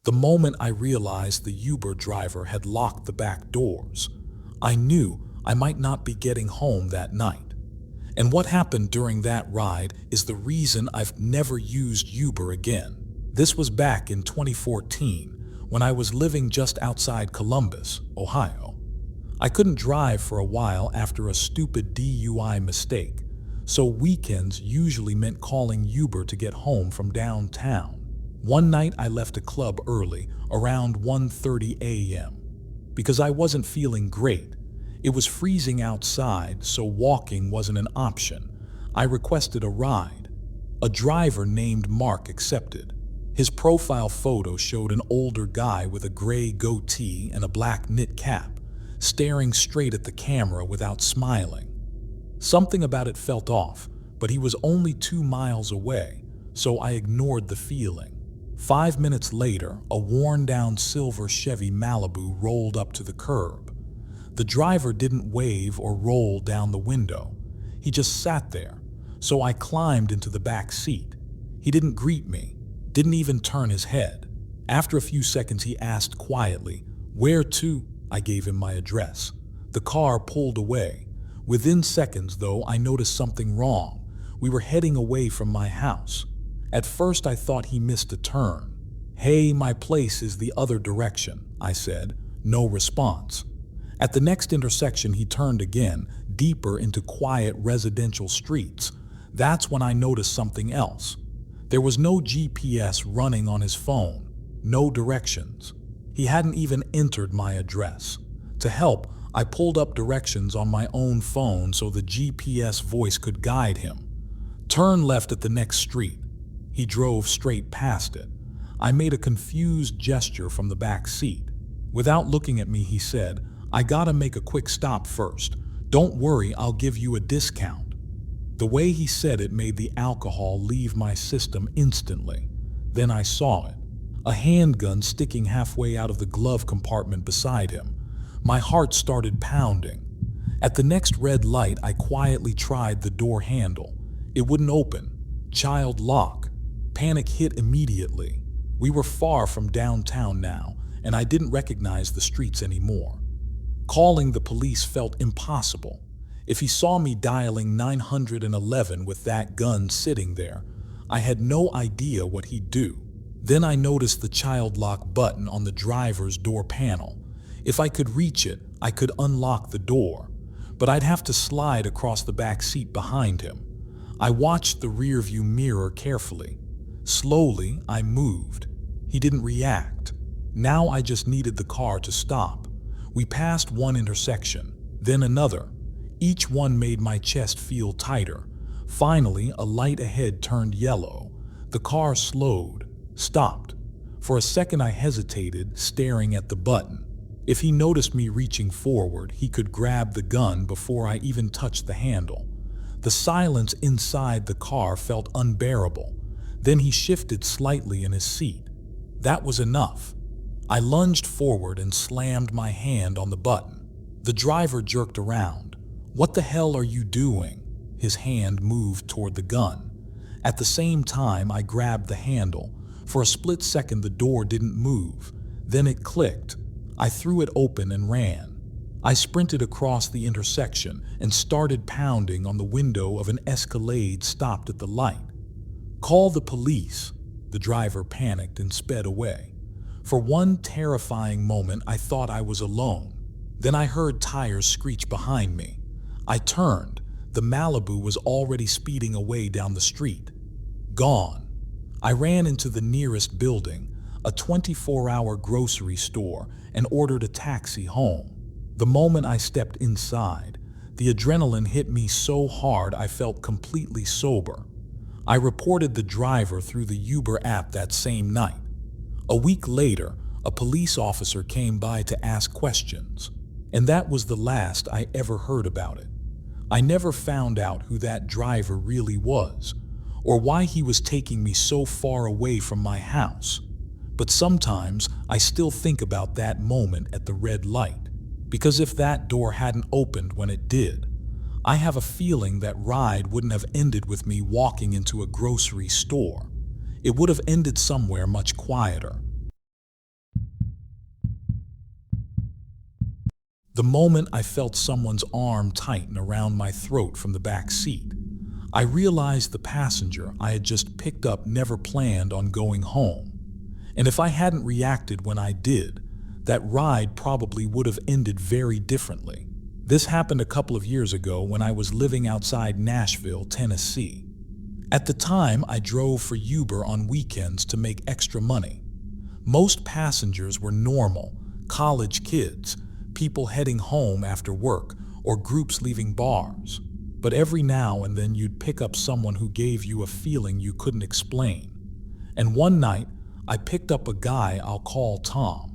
The moment I realized the Uber driver had locked the back doors, I knew I might not be getting home that night. And what happened during that ride is the reason I've never used Uber again. This was back in 2014 when I was living just outside Columbus, Ohio. I couldn't drive for a while after a stupid DUI mistake, so weekends usually meant calling Uber to get home from downtown. One night I left a club early, around 1:30 a.m. Because I wasn't feeling great. It was freezing outside, so walking wasn't an option. I requested a ride. A driver named Mark accepted. His profile photo showed an older guy with a gray goatee and a black knit cap, staring straight at the camera without smiling. Something about it felt off, but he was only 2 miles away, so I ignored the feeling. 5 minutes later, a worn-down silver Chevy Malibu rolled up to the curb. The driver didn't wave or roll down the window. He just sat there, so I climbed into the back seat. He didn't greet me, didn't even turn his head. After a few seconds, he asked quietly, "Where to?" I gave him my address. The car pulled away. Within seconds, though, I noticed something wrong. We were heading away from my house. At first, I thought he missed a turn. "Hey, my place is the other direction," I said. No response. At the next intersection, he turned again, deeper into quiet residential streets. That's when I noticed something else. There was no GPS running on his phone, no directions. He hadn't even entered my address. To help, I pulled up directions on my own phone so the GPS voice could guide him. "Turn left at the next street." He drove straight past it. I made a confused gesture from the back seat. Without looking at me, he said, "I gotta make a quick stop first. Don't worry, I'll give you a discount." The way he said it made the alcohol leave my system instantly. Then I saw it. A handgun sticking halfway out of the glove compartment beside him. My heart started pounding. At the next red light, I quietly tried the door handle. It wouldn't open. Child lock. Panic hit immediately. We were far from downtown now, and I didn't recognize the streets anymore. Calling the police felt impossible. If he saw me dialing 911 with that gun sitting there, I had no idea what he'd do. Then I noticed the child lock button on the driver's door panel. If I could reach it, I could unlock the door, but I'd have to slide across the back seat behind him. I watched the rearview mirror carefully. Slowly, I moved. He didn't react. Now I just needed the car to stop. We passed one intersection, then another. Each one made my chest feel tighter. Finally, a light ahead turned yellow. The car slowed, stopped. For a second I hesitated, staring at the button. If he noticed me reaching forward, he could grab the gun before I even touched the handle. The silence inside the car felt unbearable. Then he shifted slightly in his seat. That was enough. I lunged forward and slammed my hand on the button. The driver jerked around. "What the hell are you doing?" His hand moved toward the gun. At the same time, I grabbed the handle. For a split second, the door didn't move. Then it clicked. I threw it open and ran. I sprinted across the intersection and started pounding on the window of an Escalade stopped at the light. "Call the police." The driver panicked and sped away. For one terrifying moment, I thought I was alone. Then I heard tires screech behind me. I turned. The Malibu was already speeding away down the street. Gone. I ran into the nearest building, a 24-hour grocery store, and ordered a taxi home. The moment I stepped inside, the adrenaline hit me so hard I felt completely sober. I reported the driver through the Uber app that same night. A week later, a police officer came by to ask questions, and that was the last I ever heard about it. I never found out who that driver really was, or why he was taking me so far away from my house. But sometimes I still think about that moment at the red light, because if that door hadn't opened when it did, I have a feeling that ride wouldn't have ended with me walking into a grocery store. It would have ended somewhere much quieter. The moment I felt someone's arm tighten around my throat from the back seat, I realized the passenger I had just picked up never planned on going home. And if I hadn't reacted when I did, that ride probably would have ended very differently. This happened a couple of years ago when I was living outside Nashville, Tennessee. At the time, I drove for Uber on weekends to make extra money. Most passengers were normal, college kids, people heading home after work, or groups leaving bars. But every now and then you'd pick up someone who gave you a feeling you couldn't explain. And one night, I picked up a guy I'll call Tom.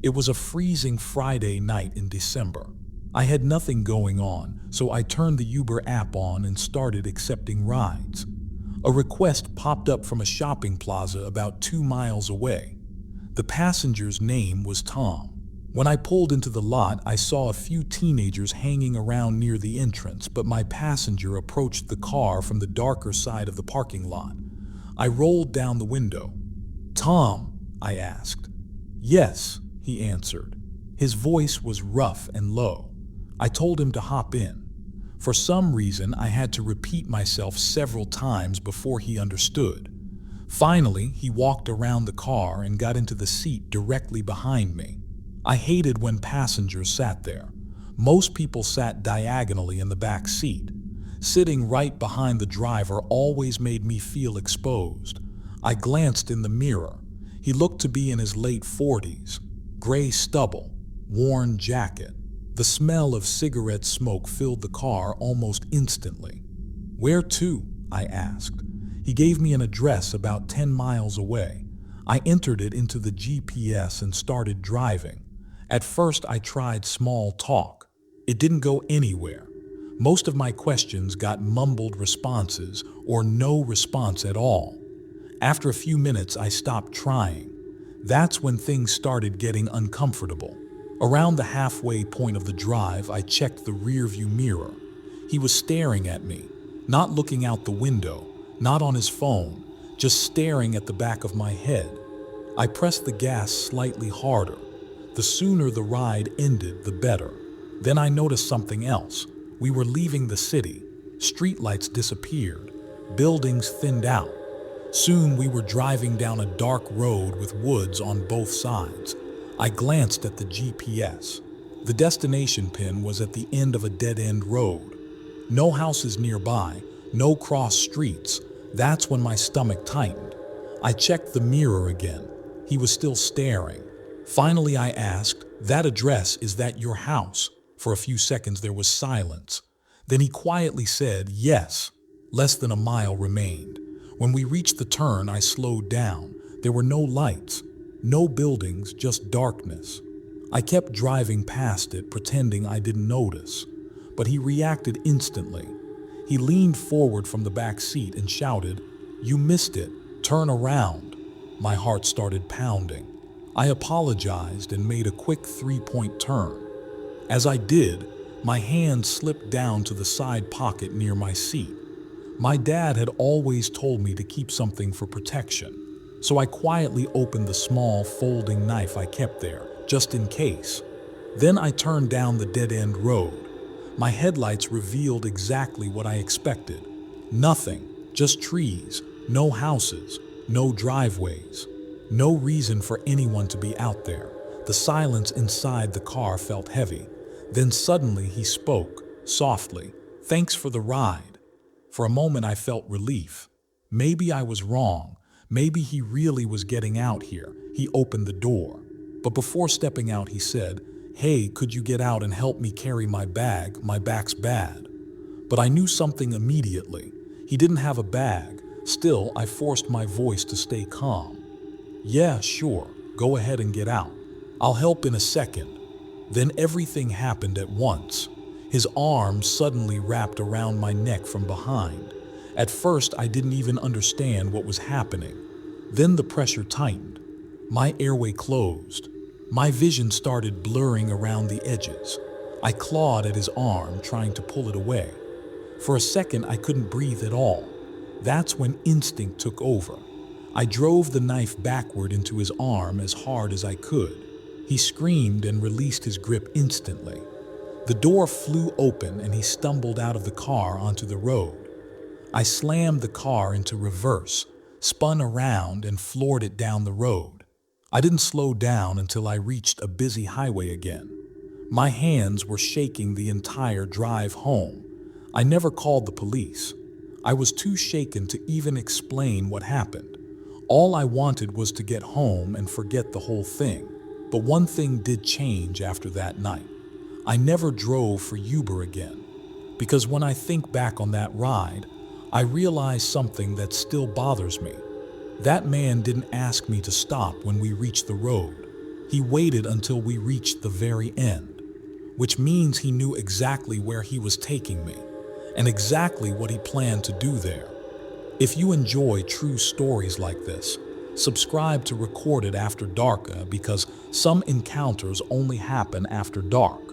It was a freezing Friday night in December. I had nothing going on, so I turned the Uber app on and started accepting rides. A request popped up from a shopping plaza about 2 miles away. The passenger's name was Tom. When I pulled into the lot, I saw a few teenagers hanging around near the entrance, but my passenger approached the car from the darker side of the parking lot. I rolled down the window. "Tom?" I asked. "Yes," he answered. His voice was rough and low. I told him to hop in. For some reason, I had to repeat myself several times before he understood. Finally, he walked around the car and got into the seat directly behind me. I hated when passengers sat there. Most people sat diagonally in the back seat. Sitting right behind the driver always made me feel exposed. I glanced in the mirror. He looked to be in his late 40s. Gray stubble, worn jacket. The smell of cigarette smoke filled the car almost instantly. "Where to?" I asked. He gave me an address about 10 miles away. I entered it into the GPS and started driving. At first, I tried small talk. It didn't go anywhere. Most of my questions got mumbled responses or no response at all. After a few minutes, I stopped trying. That's when things started getting uncomfortable. Around the halfway point of the drive, I checked the rearview mirror. He was staring at me, not looking out the window, not on his phone, just staring at the back of my head. I pressed the gas slightly harder. The sooner the ride ended, the better. Then I noticed something else. We were leaving the city. Streetlights disappeared. Buildings thinned out. Soon we were driving down a dark road with woods on both sides. I glanced at the GPS. The destination pin was at the end of a dead-end road. No houses nearby, no cross streets. That's when my stomach tightened. I checked the mirror again. He was still staring. Finally, I asked, "That address, is that your house?" For a few seconds there was silence. Then he quietly said, "Yes." Less than a mile remained. When we reached the turn, I slowed down. There were no lights, no buildings, just darkness. I kept driving past it, pretending I didn't notice. But he reacted instantly. He leaned forward from the back seat and shouted, "You missed it. Turn around." My heart started pounding. I apologized and made a quick 3-point turn. As I did, my hand slipped down to the side pocket near my seat. My dad had always told me to keep something for protection, so I quietly opened the small folding knife I kept there, just in case. Then I turned down the dead-end road. My headlights revealed exactly what I expected. Nothing, just trees, no houses, no driveways. No reason for anyone to be out there. The silence inside the car felt heavy. Then suddenly he spoke, softly, "Thanks for the ride." For a moment I felt relief. Maybe I was wrong. Maybe he really was getting out here. He opened the door. But before stepping out, he said, "Hey, could you get out and help me carry my bag? My back's bad." But I knew something immediately. He didn't have a bag. Still, I forced my voice to stay calm. "Yeah, sure. Go ahead and get out. I'll help in a second." Then everything happened at once. His arm suddenly wrapped around my neck from behind. At first, I didn't even understand what was happening. Then the pressure tightened. My airway closed. My vision started blurring around the edges. I clawed at his arm, trying to pull it away. For a second, I couldn't breathe at all. That's when instinct took over. I drove the knife backward into his arm as hard as I could. He screamed and released his grip instantly. The door flew open and he stumbled out of the car onto the road. I slammed the car into reverse, spun around, and floored it down the road. I didn't slow down until I reached a busy highway again. My hands were shaking the entire drive home. I never called the police. I was too shaken to even explain what happened. All I wanted was to get home and forget the whole thing. But one thing did change after that night. I never drove for Uber again. Because when I think back on that ride, I realize something that still bothers me. That man didn't ask me to stop when we reached the road. He waited until we reached the very end, which means he knew exactly where he was taking me and exactly what he planned to do there. If you enjoy true stories like this, subscribe to Recorded After Dark because some encounters only happen after dark.